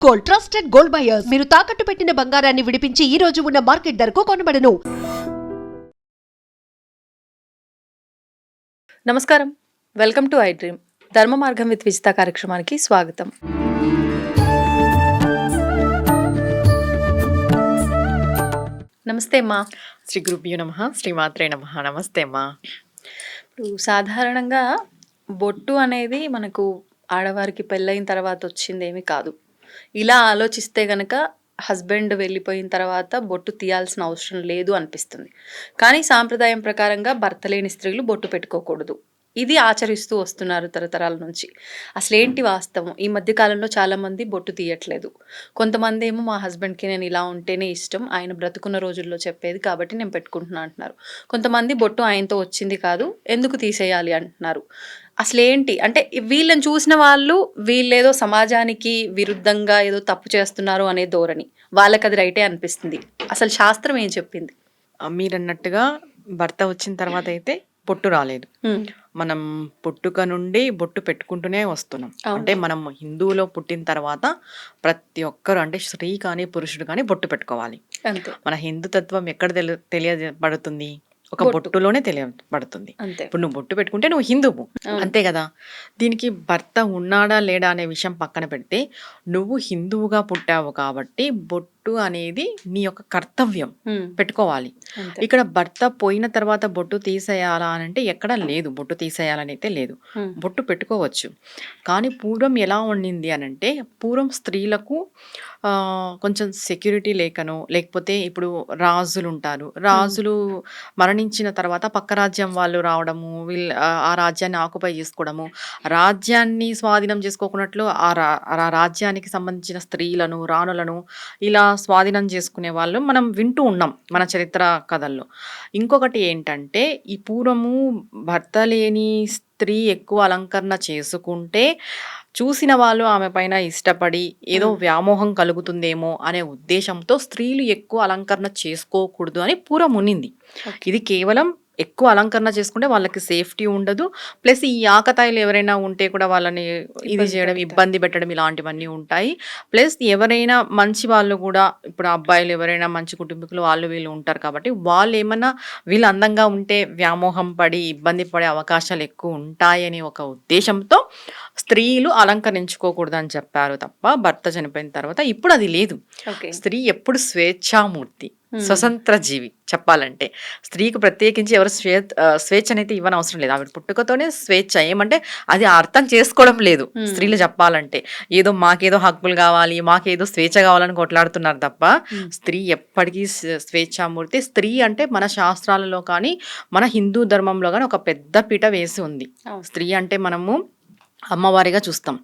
Gold trusted gold buyers మీరు తాకట్టు పెట్టిన బంగారాన్ని విడిపించి ఈ రోజు ఉన్న మార్కెట్ ధరకు కొనబడను. నమస్కారం, వెల్కమ్ టు ఐ డ్రీమ్. ధర్మ మార్గం విత్ విజిత కార్యక్రమానికి స్వాగతం. నమస్తే అమ్మా. శ్రీ గురుభ్యో నమః, శ్రీమాత్రే నమః. నమస్తే అమ్మా. ఇప్పుడు సాధారణంగా బొట్టు అనేది మనకు ఆడవారికి పెళ్ళైన తర్వాత వచ్చిందేమీ కాదు. ఇలా ఆలోచిస్తే గనక హస్బెండ్ వెళ్ళిపోయిన తర్వాత బొట్టు తీయాల్సిన అవసరం లేదు అనిపిస్తుంది. కానీ సాంప్రదాయం ప్రకారంగా భర్త లేని స్త్రీలు బొట్టు పెట్టుకోకూడదు. ఇది ఆచరిస్తూ వస్తున్నారు తరతరాల నుంచి. అసలేంటి వాస్తవం? ఈ మధ్య కాలంలో చాలామంది బొట్టు తీయట్లేదు. కొంతమంది ఏమో మా హస్బెండ్కి నేను ఇలా ఉంటేనే ఇష్టం, ఆయన బ్రతుకున్న రోజుల్లో చెప్పేది కాబట్టి నేను పెట్టుకుంటున్నా అంటున్నారు. కొంతమంది బొట్టు ఆయనతో వచ్చింది కాదు, ఎందుకు తీసేయాలి అంటున్నారు. అసలేంటి అంటే వీళ్ళని చూసిన వాళ్ళు వీళ్ళేదో సమాజానికి విరుద్ధంగా ఏదో తప్పు చేస్తున్నారు అనే ధోరణి, వాళ్ళకి అది రైటే అనిపిస్తుంది. అసలు శాస్త్రం ఏం చెప్పింది? మీరన్నట్టుగా భర్త వచ్చిన తర్వాత అయితే బొట్టు రాలేదు. మనం పుట్టుక నుండి బొట్టు పెట్టుకుంటూనే వస్తున్నాం. అంటే మనం హిందువులో పుట్టిన తర్వాత ప్రతి ఒక్కరు, అంటే స్త్రీ కానీ పురుషుడు కానీ బొట్టు పెట్టుకోవాలి. మన హిందూ తత్వం ఎక్కడ తెలియబడుతుంది? ఒక బొట్టులోనే తెలియబడుతుంది. ఇప్పుడు నువ్వు బొట్టు పెట్టుకుంటే నువ్వు హిందువు, అంతే కదా. దీనికి భర్త ఉన్నాడా లేడా అనే విషయం పక్కన పెడితే, నువ్వు హిందువుగా పుట్టావు కాబట్టి బొట్టు అనేది నీ యొక్క కర్తవ్యం, పెట్టుకోవాలి. ఇక్కడ భర్త పోయిన తర్వాత బొట్టు తీసేయాలా అని అంటే ఎక్కడా లేదు. బొట్టు తీసేయాలని అయితే లేదు, బొట్టు పెట్టుకోవచ్చు. కానీ పూర్వం ఎలా ఉండింది అని అంటే, పూర్వం స్త్రీలకు కొంచెం సెక్యూరిటీ లేకనో, లేకపోతే ఇప్పుడు రాజులు ఉంటారు, రాజులు మరణించిన తర్వాత పక్క రాజ్యం వాళ్ళు రావడము, ఆ రాజ్యాన్ని ఆక్యుపై చేసుకోవడము, రాజ్యాన్ని స్వాధీనం చేసుకోకున్నట్లు ఆ రాజ్యానికి సంబంధించిన స్త్రీలను, రాణులను ఇలా స్వాధీనం చేసుకునే వాళ్ళు మనం వింటూ ఉన్నాం మన చరిత్ర కథల్లో. ఇంకొకటి ఏంటంటే, ఈ పూర్వము భర్త లేని స్త్రీ ఎక్కువ అలంకరణ చేసుకుంటే చూసిన వాళ్ళు ఆమె పైన ఇష్టపడి ఏదో వ్యామోహం కలుగుతుందేమో అనే ఉద్దేశంతో స్త్రీలు ఎక్కువ అలంకరణ చేసుకోకూడదు అని పూర్వం ఉన్నింది. ఇది కేవలం ఎక్కువ అలంకరణ చేసుకుంటే వాళ్ళకి సేఫ్టీ ఉండదు, ప్లస్ ఈ ఆకతాయిలు ఎవరైనా ఉంటే కూడా వాళ్ళని ఇది చేయడం, ఇబ్బంది పెట్టడం, ఇలాంటివన్నీ ఉంటాయి. ప్లస్ ఎవరైనా మంచి వాళ్ళు కూడా, ఇప్పుడు అబ్బాయిలు ఎవరైనా మంచి కుటుంబీకులు వాళ్ళు వీళ్ళు ఉంటారు కాబట్టి వాళ్ళు ఏమన్నా వీళ్ళు అందంగా ఉంటే వ్యామోహం పడి ఇబ్బంది పడే అవకాశాలు ఎక్కువ ఉంటాయని ఒక ఉద్దేశంతో స్త్రీలు అలంకరించుకోకూడదు అని చెప్పారు తప్ప, భర్త చనిపోయిన తర్వాత ఇప్పుడు అది లేదు. స్త్రీ ఎప్పుడు స్వేచ్ఛామూర్తి, స్వతంత్ర జీవి. చెప్పాలంటే స్త్రీకి ప్రత్యేకించి ఎవరు స్వేచ్ఛనైతే ఇవ్వని అవసరం లేదు. ఆవిడ పుట్టుకతోనే స్వేచ్ఛ. ఏమంటే అది అర్థం చేసుకోవడం లేదు స్త్రీలు. చెప్పాలంటే ఏదో మాకేదో హక్కులు కావాలి, మాకేదో స్వేచ్ఛ కావాలని కొట్లాడుతున్నారు తప్ప, స్త్రీ ఎప్పటికీ స్వేచ్ఛామూర్తి. స్త్రీ అంటే మన శాస్త్రాలలో కానీ మన హిందూ ధర్మంలో కానీ ఒక పెద్ద పీట వేసి ఉంది. స్త్రీ అంటే మనము అమ్మవారిగా చూస్తాం.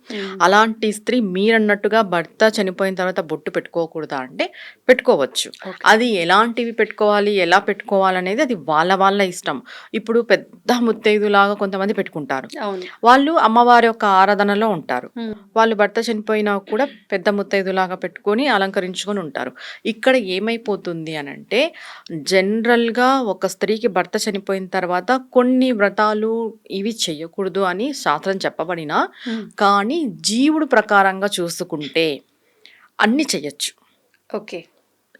అలాంటి స్త్రీ మీరన్నట్టుగా భర్త చనిపోయిన తర్వాత బొట్టు పెట్టుకోకూడదా అంటే పెట్టుకోవచ్చు. అది ఎలాంటివి పెట్టుకోవాలి, ఎలా పెట్టుకోవాలనేది అది వాళ్ళ ఇష్టం. ఇప్పుడు పెద్ద ముత్తైదులాగా కొంతమంది పెట్టుకుంటారు, వాళ్ళు అమ్మవారి యొక్క ఆరాధనలో ఉంటారు. వాళ్ళు భర్త చనిపోయినా కూడా పెద్ద ముత్తైదులాగా పెట్టుకొని అలంకరించుకొని ఉంటారు. ఇక్కడ ఏమైపోతుంది అని అంటే, జనరల్గా ఒక స్త్రీకి భర్త చనిపోయిన తర్వాత కొన్ని వ్రతాలు ఇవి చెయ్యకూడదు అని శాస్త్రం చెప్పబడి, కానీ జీవుడు ప్రకారంగా చూసుకుంటే అన్ని చెయ్యొచ్చు. ఓకే,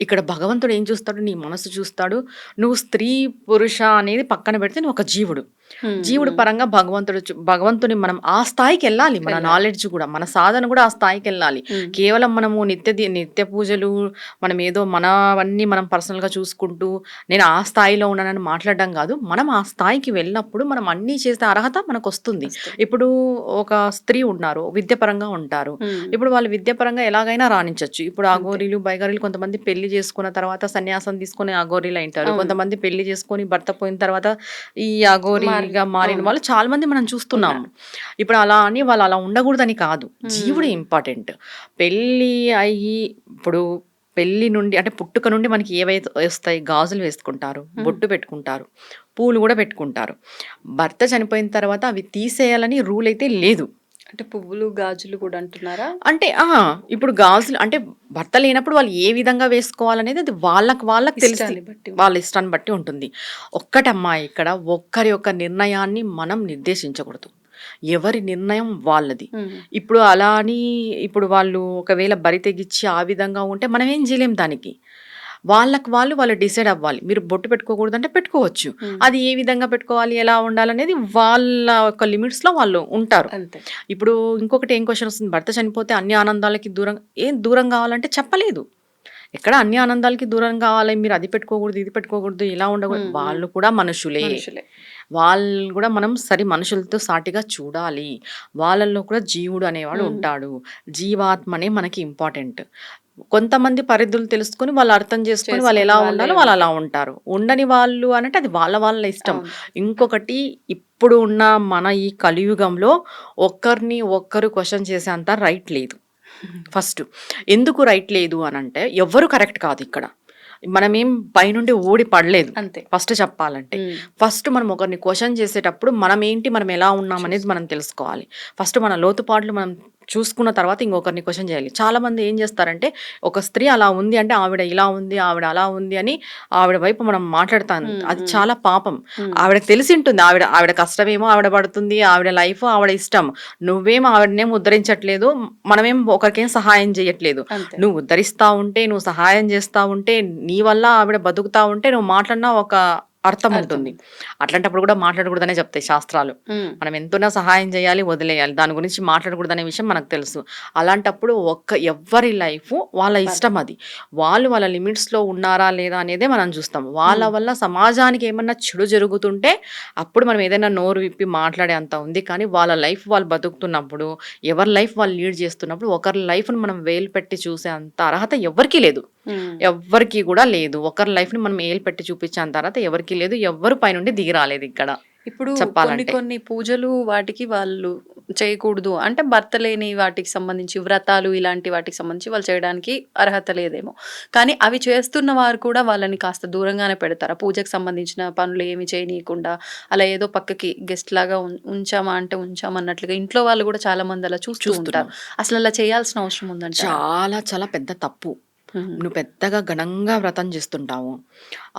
ఇక్కడ భగవంతుడు ఏం చూస్తాడు? నీ మనసు చూస్తాడు. నువ్వు స్త్రీ పురుష అనేది పక్కన పెడితే నువ్వు ఒక జీవుడు. జీవుడు పరంగా భగవంతుని మనం ఆ స్థాయికి వెళ్ళాలి. మన నాలెడ్జ్ కూడా, మన సాధన కూడా ఆ స్థాయికి వెళ్ళాలి. కేవలం మనము నిత్య పూజలు, మనం ఏదో మనవన్నీ మనం పర్సనల్ గా చూసుకుంటూ నేను ఆ స్థాయిలో ఉన్నానని మాట్లాడడం కాదు. మనం ఆ స్థాయికి వెళ్ళినప్పుడు మనం అన్ని చేసే అర్హత మనకు వస్తుంది. ఇప్పుడు ఒక స్త్రీ ఉన్నారు, విద్యాపరంగా ఉంటారు. ఇప్పుడు వాళ్ళు విద్యాపరంగా ఎలాగైనా రాణించవచ్చు. ఇప్పుడు అఘోరీలు, బైగారీలు కొంతమంది పెళ్లి చేసుకున్న తర్వాత సన్యాసం తీసుకుని అఘోరీలు అంటారు. కొంతమంది పెళ్లి చేసుకొని భర్త పోయిన తర్వాత ఈ అఘోరీగా మారిన వాళ్ళు చాలా మంది మనం చూస్తున్నాము. ఇప్పుడు అలా అని వాళ్ళు అలా ఉండకూడదని కాదు, జీవుడు ఇంపార్టెంట్. పెళ్లి అయ్యి ఇప్పుడు పెళ్లి నుండి అంటే పుట్టుక నుండి మనకి ఏవైతే వస్తాయి, గాజులు వేసుకుంటారు, బొట్టు పెట్టుకుంటారు, పూలు కూడా పెట్టుకుంటారు. భర్త చనిపోయిన తర్వాత అవి తీసేయాలని రూల్ అయితే లేదు. అంటే పువ్వులు, గాజులు కూడా అంటున్నారా? అంటే ఇప్పుడు గాజులు అంటే భర్త లేనప్పుడు వాళ్ళు ఏ విధంగా వేసుకోవాలనేది అది వాళ్ళకి తెలుసు, వాళ్ళ ఇష్టాన్ని బట్టి ఉంటుంది. ఒక్కటమ్మా, ఇక్కడ ఒక్కరి యొక్క నిర్ణయాన్ని మనం నిర్దేశించకూడదు. ఎవరి నిర్ణయం వాళ్ళది. హ్మ్. ఇప్పుడు అలా అని ఇప్పుడు వాళ్ళు ఒకవేళ బరి తెగించి ఆ విధంగా ఉంటే మనం ఏం చేయలేం దానికి. వాళ్ళకి వాళ్ళు డిసైడ్ అవ్వాలి. మీరు బొట్టు పెట్టుకోకూడదంటే పెట్టుకోవచ్చు. హ్మ్. అది ఏ విధంగా పెట్టుకోవాలి, ఎలా ఉండాలనేది వాళ్ళ యొక్క లిమిట్స్‌లో వాళ్ళు ఉంటారు. అంతే. ఇప్పుడు ఇంకొకటి ఏం క్వెషన్ వస్తుంది, భర్త చనిపోతే అన్ని ఆనందాలకి దూరం కావాలంటే చెప్పలేదు. ఎక్కడ అన్ని ఆనందాలకి దూరం కావాలి, మీరు అది పెట్టుకోకూడదు, ఇది పెట్టుకోకూడదు, ఇలా ఉండకూడదు. వాళ్ళు కూడా మనుషులే. మనుషులే. వాళ్ళు కూడా మనం మనుషులతో సాటిగా చూడాలి. వాళ్ళల్లో కూడా జీవుడు అనేవాడు ఉంటాడు. జీవాత్మనే మనకి ఇంపార్టెంట్. కొంతమంది పరిధులు తెలుసుకొని వాళ్ళు అర్థం చేసుకొని వాళ్ళు ఎలా ఉండాలో వాళ్ళు అలా ఉంటారు. ఉండని వాళ్ళు అనంటే అది వాళ్ళ ఇష్టం. ఇంకొకటి, ఇప్పుడు ఉన్న మన ఈ కలియుగంలో ఒకరిని ఒక్కరు క్వశ్చన్ చేసేంత రైట్ లేదు. ఫస్ట్ ఎందుకు రైట్ లేదు అనంటే ఎవ్వరు కరెక్ట్ కాదు ఇక్కడ. మనమేం పైనుండి ఊడి పడలేదు. అంతే. ఫస్ట్ చెప్పాలంటే ఫస్ట్ మనం ఒకరిని క్వశ్చన్ చేసేటప్పుడు మనం ఏంటి, మనం ఎలా ఉన్నాం అనేది మనం తెలుసుకోవాలి. ఫస్ట్ మన లోతుపాట్లు మనం చూసుకున్న తర్వాత ఇంకొకరిని క్వశ్చన్ చేయాలి. చాలా మంది ఏం చేస్తారంటే, ఒక స్త్రీ అలా ఉంది అంటే ఆవిడ ఇలా ఉంది, ఆవిడ అలా ఉంది అని ఆవిడ వైపు మనం మాట్లాడతాం. అది చాలా పాపం. ఆవిడకి తెలిసి ఉంటుంది, ఆవిడ కష్టమేమో ఆవిడ పడుతుంది, ఆవిడ లైఫ్ ఆవిడ ఇష్టం. నువ్వేం ఆవిడనేం ఉద్ధరించట్లేదు, మనమేం ఒకరికేం సహాయం చేయట్లేదు. నువ్వు ఉద్ధరిస్తా ఉంటే, నువ్వు సహాయం చేస్తా ఉంటే, నీ వల్ల ఆవిడ బతుకుతా ఉంటే నువ్వు మాట్లాడినా ఒక అర్థం ఉంటుంది. అట్లాంటప్పుడు కూడా మాట్లాడకూడదనే చెప్తాయి శాస్త్రాలు. మనం ఎంతైనా సహాయం చేయాలి, వదిలేయాలి, దాని గురించి మాట్లాడకూడదనే విషయం మనకు తెలుసు. అలాంటప్పుడు ఎవ్వరి లైఫ్ వాళ్ళ ఇష్టం. అది వాళ్ళ లిమిట్స్లో ఉన్నారా లేదా అనేదే మనం చూస్తాం. వాళ్ళ వల్ల సమాజానికి ఏమన్నా చెడు జరుగుతుంటే అప్పుడు మనం ఏదైనా నోరు విప్పి మాట్లాడే అంత ఉంది. కానీ వాళ్ళ లైఫ్ వాళ్ళు బతుకుతున్నప్పుడు, ఎవరి లైఫ్ వాళ్ళు లీడ్ చేస్తున్నప్పుడు ఒకరి లైఫ్ను మనం వేలు పెట్టి చూసే అంత అర్హత ఎవరికీ లేదు. ఎవ్వరికి కూడా లేదు. ఒకరి లైఫ్ని మనం ఏలు పెట్టి చూపించేంత అర్హత ఎవరికి లేదు. ఎవ్వరు పైనుండి దిగి రాలేదు ఇక్కడ. ఇప్పుడు చెప్పాలంటే కొన్ని పూజలు వాటికి వాళ్ళు చేయకూడదు అంటే, భర్త లేని వాటికి సంబంధించి వ్రతాలు ఇలాంటి వాటికి సంబంధించి వాళ్ళు చేయడానికి అర్హత లేదేమో. కానీ అవి చేస్తున్న వారు కూడా వాళ్ళని కాస్త దూరంగానే పెడతారు. పూజకు సంబంధించిన పనులు ఏమి చేయనీయకుండా అలా ఏదో పక్కకి గెస్ట్ లాగా ఉంచామా అంటే ఉంచామన్నట్లుగా ఇంట్లో వాళ్ళు కూడా చాలా మంది అలా చూస్తూ ఉంటారు. అసలు అలా చేయాల్సిన అవసరం ఉందంట. చాలా చాలా పెద్ద తప్పు. నువ్వు పెద్దగా ఘనంగా వ్రతం చేస్తుంటావు,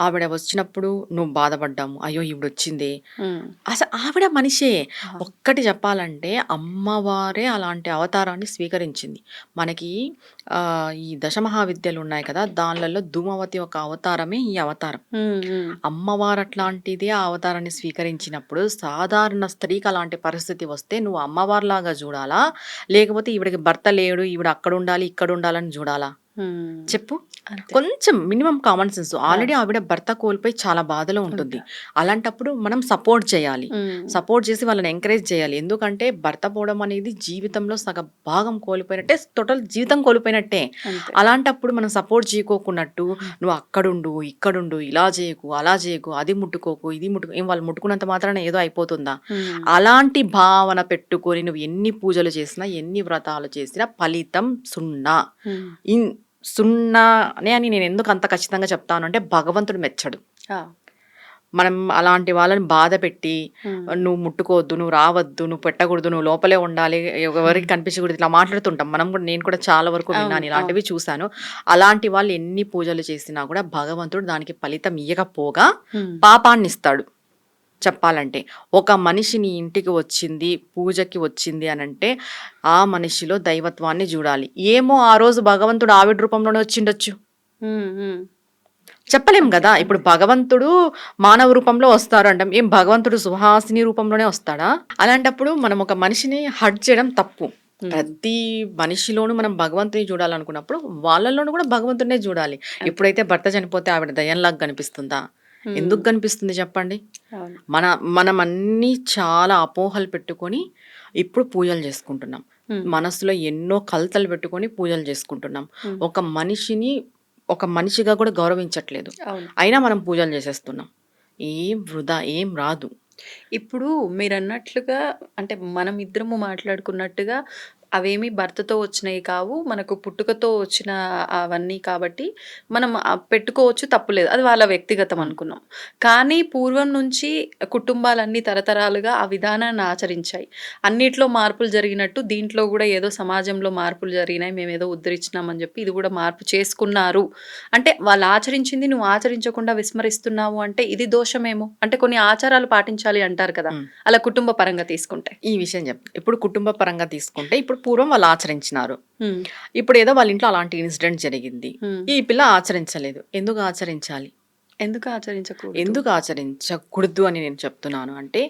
ఆవిడ వచ్చినప్పుడు నువ్వు బాధపడ్డాము, అయ్యో ఈవిడ వచ్చింది. అసలు ఆవిడ మనిషే. ఒక్కటి చెప్పాలంటే అమ్మవారే అలాంటి అవతారాన్ని స్వీకరించింది. మనకి ఈ దశమహావిద్యలు ఉన్నాయి కదా, దానిలలో ధూమవతి ఒక అవతారమే ఈ అవతారం. అమ్మవారు అట్లాంటిదే ఆ అవతారాన్ని స్వీకరించినప్పుడు సాధారణ స్త్రీకి అలాంటి పరిస్థితి వస్తే నువ్వు అమ్మవారిలాగా చూడాలా, లేకపోతే ఈవిడకి భర్త లేడు, ఈవిడ అక్కడ ఉండాలి ఇక్కడ ఉండాలని చూడాలా? చెప్పు. కొంచెం మినిమం కామన్ సెన్స్. ఆల్రెడీ ఆవిడ భర్త కోల్పోయి చాలా బాధలో ఉంటుంది. అలాంటప్పుడు మనం సపోర్ట్ చేయాలి. సపోర్ట్ చేసి వాళ్ళని ఎంకరేజ్ చేయాలి. ఎందుకంటే భర్త పోవడం అనేది జీవితంలో సగ భాగం కోల్పోయినట్టే, టోటల్ జీవితం కోల్పోయినట్టే. అలాంటప్పుడు మనం సపోర్ట్ చేయకోకున్నట్టు నువ్వు అక్కడుండు ఇక్కడుండు, ఇలా చేయకు అలా చేయకు, అది ముట్టుకోకు ఇది ముట్టుకో, ఏం వాళ్ళు ముట్టుకున్నంత మాత్రాన ఏదో అయిపోతుందా? అలాంటి భావన పెట్టుకొని నువ్వు ఎన్ని పూజలు చేసినా ఎన్ని వ్రతాలు చేసినా ఫలితం సున్నా. సున్నానే అని నేను ఎందుకు అంత ఖచ్చితంగా చెప్తాను అంటే, భగవంతుడు మెచ్చడు. మనం అలాంటి వాళ్ళని బాధ పెట్టి నువ్వు ముట్టుకోవద్దు, నువ్వు రావద్దు, నువ్వు పెట్టకూడదు, నువ్వు లోపలే ఉండాలి, ఎవరికి కనిపించకూడదు, ఇట్లా మాట్లాడుతుంటాం మనం కూడా. నేను కూడా చాలా వరకు విన్నాను, ఇలాంటివి చూశాను. అలాంటి వాళ్ళు ఎన్ని పూజలు చేసినా కూడా భగవంతుడు దానికి ఫలితం ఇయ్యకపోగా పాపాన్ని ఇస్తాడు. చెప్పాలంటే ఒక మనిషిని ఇంటికి వచ్చింది, పూజకి వచ్చింది అనంటే ఆ మనిషిలో దైవత్వాన్ని చూడాలి. ఏమో ఆ రోజు భగవంతుడు ఆవిడ రూపంలోనే వచ్చిండొచ్చు, చెప్పలేం కదా. ఇప్పుడు భగవంతుడు మానవ రూపంలో వస్తారు అంటాం, ఏం భగవంతుడు సుహాసిని రూపంలోనే వస్తాడా? అలాంటప్పుడు మనం ఒక మనిషిని హర్ట్ చేయడం తప్పు. ప్రతి మనిషిలోనూ మనం భగవంతుని చూడాలనుకున్నప్పుడు వాళ్ళలోనూ కూడా భగవంతుడినే చూడాలి. ఎప్పుడైతే భర్త చనిపోతే ఆవిడ దయ్యంలాగా కనిపిస్తుందా? ఎందుకు కనిపిస్తుంది చెప్పండి? మనం అన్ని చాలా అపోహలు పెట్టుకొని ఇప్పుడు పూజలు చేసుకుంటున్నాం. మనసులో ఎన్నో కలతలు పెట్టుకొని పూజలు చేసుకుంటున్నాం. ఒక మనిషిని ఒక మనిషిగా కూడా గౌరవించట్లేదు. అయినా మనం పూజలు చేసేస్తున్నాం. ఏం వృధా, ఏం రాదు. ఇప్పుడు మీరన్నట్లుగా అంటే మనం ఇద్దరము మాట్లాడుకున్నట్టుగా అవేమి భర్తతో వచ్చినవి కావు. మనకు పుట్టుకతో వచ్చిన అవన్నీ కాబట్టి మనం పెట్టుకోవచ్చు, తప్పులేదు. అది వాళ్ళ వ్యక్తిగతం అనుకున్నాం. కానీ పూర్వం నుంచి కుటుంబాలన్నీ తరతరాలుగా ఆ విధానాన్ని ఆచరించాయి. అన్నిట్లో మార్పులు జరిగినట్టు దీంట్లో కూడా ఏదో సమాజంలో మార్పులు జరిగినాయి, మేమేదో ఉద్ధరించినామని చెప్పి ఇది కూడా మార్పు చేసుకున్నారు. అంటే వాళ్ళు ఆచరించింది నువ్వు ఆచరించకుండా విస్మరిస్తున్నావు అంటే ఇది దోషమేమో. అంటే కొన్ని ఆచారాలు పాటించాలి అంటారు కదా, అలా కుటుంబ పరంగా తీసుకుంటే. ఈ విషయం చెప్తా. ఇప్పుడు కుటుంబ పరంగా తీసుకుంటే ఇప్పుడు పూర్వం వాళ్ళు ఆచరించినారు, ఇప్పుడు ఏదో వాళ్ళ ఇంట్లో అలాంటి ఇన్సిడెంట్ జరిగింది, ఈ పిల్ల ఆచరించలేదు. ఎందుకు ఆచరించాలి? ఎందుకు ఆచరించకూడదు అని నేను చెప్తున్నాను అంటే,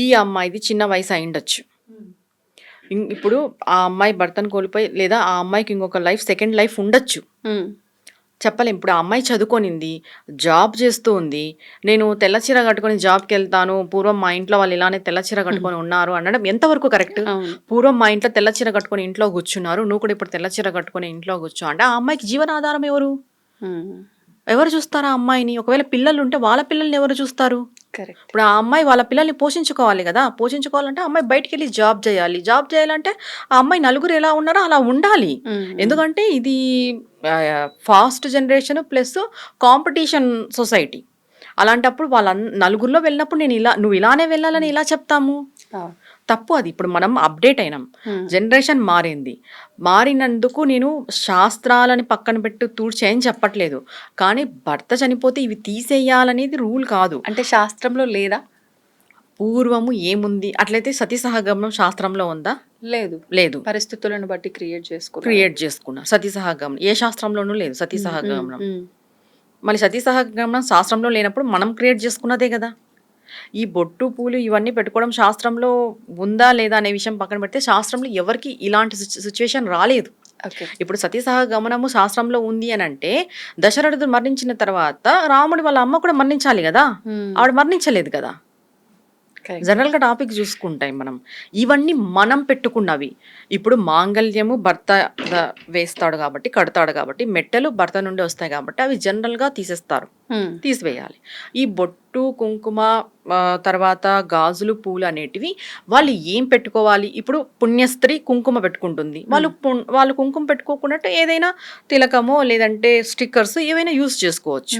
ఈ అమ్మాయిది చిన్న వయసు అయిండొచ్చు. ఇప్పుడు ఆ అమ్మాయి భర్తను కోల్పోయి లేదా ఆ అమ్మాయికి ఇంకొక లైఫ్, సెకండ్ లైఫ్ ఉండొచ్చు, చెప్పలేం. ఇప్పుడు ఆ అమ్మాయి చదువుకొనింది, జాబ్ చేస్తూ ఉంది. నేను తెల్ల చీర కట్టుకొని జాబ్కి వెళ్తాను, పూర్వం మా ఇంట్లో వాళ్ళు ఇలానే తెల్ల చీర కట్టుకొని ఉన్నారు అనడం ఎంతవరకు కరెక్ట్? పూర్వం మా ఇంట్లో తెల్ల చీర కట్టుకొని ఇంట్లో కూర్చున్నారు, నువ్వు కూడా ఇప్పుడు తెల్ల చీర కట్టుకొని ఇంట్లో కూర్చో అంటే ఆ అమ్మాయికి జీవనాధారం ఎవరు చూస్తారు? ఆ అమ్మాయిని. ఒకవేళ పిల్లలు ఉంటే వాళ్ళ పిల్లల్ని ఎవరు చూస్తారు? ఇప్పుడు ఆ అమ్మాయి వాళ్ళ పిల్లల్ని పోషించుకోవాలి కదా. పోషించుకోవాలంటే ఆ అమ్మాయి బయటికి వెళ్ళి జాబ్ చేయాలి. జాబ్ చేయాలంటే ఆ అమ్మాయి నలుగురు ఎలా ఉన్నారో అలా ఉండాలి. ఎందుకంటే ఇది fast generation plus competition society. అలాంటప్పుడు వాళ్ళ నలుగురిలో వెళ్ళినప్పుడు నువ్వు ఇలానే వెళ్ళాలని ఇలా చెప్తాము? తప్పు అది. ఇప్పుడు మనం అప్డేట్ అయినాం, జనరేషన్ మారినందుకు నేను శాస్త్రాలని పక్కన పెట్టి తూడ్చేయని చెప్పట్లేదు, కానీ భర్త చనిపోతే ఇవి తీసేయాలనేది రూల్ కాదు. అంటే శాస్త్రంలో లేదా? పూర్వము ఏముంది? అట్లయితే సతీ సహగమనం శాస్త్రంలో ఉందా? లేదు. పరిస్థితులను బట్టి క్రియేట్ చేసుకున్నా. సతీ సహగమనం ఏ శాస్త్రంలోనూ లేదు. సతీ సహగమనం మళ్ళీ సతీ సహగమనం శాస్త్రంలో లేనప్పుడు మనం క్రియేట్ చేసుకున్నదే కదా. ఈ బొట్టు పూలు ఇవన్నీ పెట్టుకోవడం శాస్త్రంలో ఉందా లేదా అనే విషయం పక్కన పెడితే, శాస్త్రంలో ఎవరికి ఇలాంటి సిచ్యువేషన్ రాలేదు. ఇప్పుడు సతీ సహగమనము శాస్త్రంలో ఉంది అని అంటే, దశరథుడు మరణించిన తర్వాత రాముడి వాళ్ళ అమ్మ కూడా మరణించాలి కదా, ఆవిడ మరణించలేదు కదా. జనరల్ గా టాపిక్ చూసుకుంటాయి మనం. ఇవన్నీ మనం పెట్టుకున్నవి. ఇప్పుడు మాంగళ్యము భర్త వేస్తాడు కాబట్టి, కడతాడు కాబట్టి, మెట్టెలు భర్త నుండి వస్తాయి కాబట్టి అవి జనరల్ గా తీసివేయాలి. ఈ బొట్టు, కుంకుమ, తర్వాత గాజులు, పూలు అనేటివి వాళ్ళు ఏం పెట్టుకోవాలి? ఇప్పుడు పుణ్యస్త్రీ కుంకుమ పెట్టుకుంటుంది, వాళ్ళు కుంకుమ పెట్టుకోకున్నట్టు ఏదైనా తిలకమో లేదంటే స్టిక్కర్స్ ఏవైనా యూజ్ చేసుకోవచ్చు,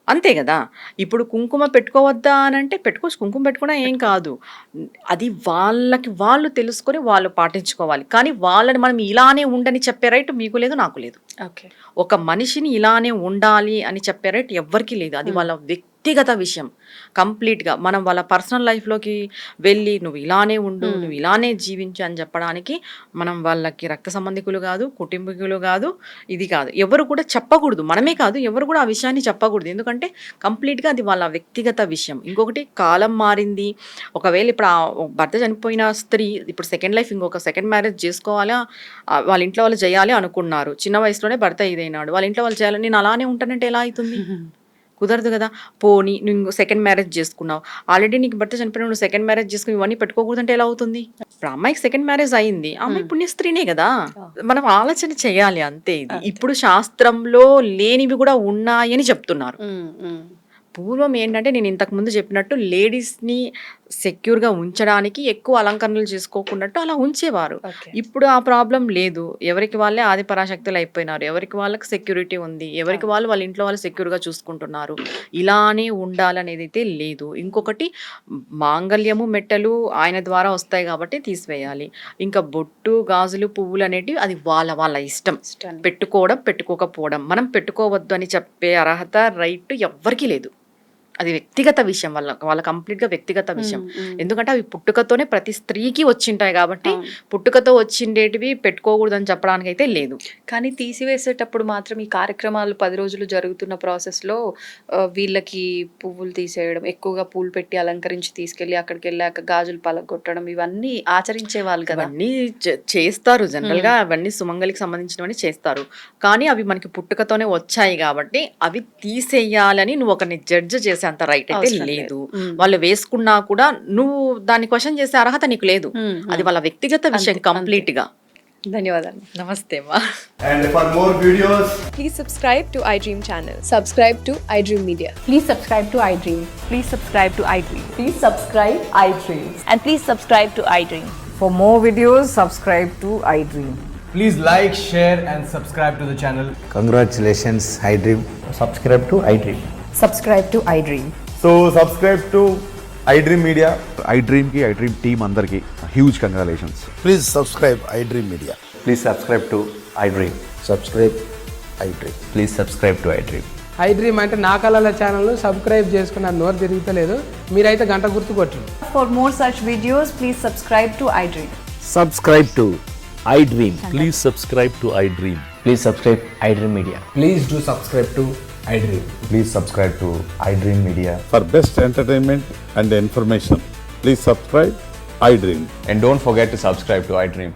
అంతే కదా. ఇప్పుడు కుంకుమ పెట్టుకోవద్దా అని అంటే పెట్టుకోవచ్చు, కుంకుమ పెట్టుకున్నా ఏం కాదు. అది వాళ్ళు తెలుసుకొని వాళ్ళు పాటించుకోవాలి. కానీ వాళ్ళని మనం ఇలానే ఉండని చెప్పే రైట్ మీకు లేదు, నాకు లేదు. ఒక మనిషిని ఇలానే ఉండాలి అని చెప్పే రైట్ ఎవ్వరికీ లేదు. అది వాళ్ళ వ్యక్తిగత విషయం కంప్లీట్గా. మనం వాళ్ళ పర్సనల్ లైఫ్లోకి వెళ్ళి నువ్వు ఇలానే ఉండు, నువ్వు ఇలానే జీవించు అని చెప్పడానికి మనం వాళ్ళకి రక్త సంబంధికులు కాదు, కుటుంబీకులు కాదు, ఇది కాదు, ఎవరు కూడా చెప్పకూడదు. మనమే కాదు, ఎవరు కూడా ఆ విషయాన్ని చెప్పకూడదు. ఎందుకంటే కంప్లీట్గా అది వాళ్ళ వ్యక్తిగత విషయం. ఇంకొకటి, కాలం మారింది. ఒకవేళ ఇప్పుడు ఆ భర్త చనిపోయిన స్త్రీ ఇప్పుడు సెకండ్ లైఫ్, ఇంకొక సెకండ్ మ్యారేజ్ చేసుకోవాలా, వాళ్ళ ఇంట్లో వాళ్ళు చేయాలి అనుకున్నారు, చిన్న వయసులోనే భర్త ఇదైనాడు, వాళ్ళ ఇంట్లో వాళ్ళు చేయాలని నేను అలానే ఉంటానంటే ఎలా అవుతుంది? కుదరదు కదా. పోనీ నువ్వు సెకండ్ మ్యారేజ్ చేసుకున్నావు, ఆల్రెడీ నీకు భర్త చనిపోయిన, నువ్వు సెకండ్ మ్యారేజ్ చేసుకుని ఇవన్నీ పెట్టుకోకూడదంటే ఎలా అవుతుంది? ఇప్పుడు అమ్మాయికి సెకండ్ మ్యారేజ్ అయింది, అమ్మాయి పుణ్యస్త్రీనే కదా. మనం ఆలోచన చేయాలి అంతే. ఇది ఇప్పుడు శాస్త్రంలో లేనివి కూడా ఉన్నాయని చెప్తున్నారు. పూర్వం ఏంటంటే నేను ఇంతకు ముందు చెప్పినట్టు లేడీస్ని సెక్యూర్గా ఉంచడానికి ఎక్కువ అలంకరణలు చేసుకోకున్నట్టు అలా ఉంచేవారు. ఇప్పుడు ఆ ప్రాబ్లం లేదు. ఎవరికి వాళ్ళే ఆది పరాశక్తులు అయిపోయినారు, ఎవరికి వాళ్ళకి సెక్యూరిటీ ఉంది, ఎవరికి వాళ్ళ ఇంట్లో వాళ్ళు సెక్యూర్గా చూసుకుంటున్నారు. ఇలానే ఉండాలనేది అయితే లేదు. ఇంకొకటి, మాంగళ్యము మెట్టలు ఆయన ద్వారా వస్తాయి కాబట్టి తీసివేయాలి. ఇంకా బొట్టు, గాజులు, పువ్వులు అనేటివి అది వాళ్ళ ఇష్టం, పెట్టుకోవడం పెట్టుకోకపోవడం. మనం పెట్టుకోవద్దు అని చెప్పే అర్హత, రైట్ ఎవ్వరికీ లేదు. అది వ్యక్తిగత విషయం, వాళ్ళ కంప్లీట్గా వ్యక్తిగత విషయం. ఎందుకంటే అవి పుట్టుకతోనే ప్రతి స్త్రీకి వచ్చింటాయి కాబట్టి పుట్టుకతో వచ్చిండేటివి పెట్టుకోకూడదని చెప్పడానికి అయితే లేదు. కానీ తీసివేసేటప్పుడు మాత్రం ఈ కార్యక్రమాలు 10 రోజులు జరుగుతున్న ప్రాసెస్లో వీళ్ళకి పువ్వులు తీసేయడం, ఎక్కువగా పూలు పెట్టి అలంకరించి తీసుకెళ్ళి అక్కడికి వెళ్ళాక గాజులు పలగొట్టడం, ఇవన్నీ ఆచరించే వాళ్ళు కదా. అవన్నీ చేస్తారు జనరల్గా, అవన్నీ సుమంగలికి సంబంధించినవన్నీ చేస్తారు. కానీ అవి మనకి పుట్టుకతోనే వచ్చాయి కాబట్టి అవి తీసేయాలని నువ్వు ఒకరిని జడ్జ్ చేసే అంత రైట్ అయితే లేదు. వాళ్ళు వేసుకున్నా కూడా నువ్వు దాన్ని క్వశ్చన్ చేసే అర్హత నీకు లేదు. అది వాళ్ళ వ్యక్తిగత విషయం కంప్లీట్ గా. ధన్యవాదాలు. నమస్తే మా. And for more videos, please subscribe to iDream channel. Subscribe to iDream Media. Please subscribe to iDream. Please subscribe to iDream. Please subscribe iDream. And please subscribe to iDream. For more videos, subscribe to iDream. Please like, share, and subscribe to the channel. Congratulations, iDream. Subscribe to iDream. Subscribe to iDream. So subscribe to iDream Media. iDream ki iDream team andarki huge congratulations. Please subscribe iDream Media. Please subscribe to iDream. Subscribe iDream. Please subscribe to iDream. iDream అంటే నా కళల ఛానల్ను subscribe చేసుకున్న నోరు తిరుగుతలేదు మీరైతే గంట గుర్తు కొట్టండి. For more such videos, please subscribe to iDream. Subscribe to iDream. Please subscribe to iDream. Please subscribe iDream Media. Please do subscribe to iDream. Please subscribe to iDream Media. For best entertainment and information, please subscribe iDream. And don't forget to subscribe to iDream.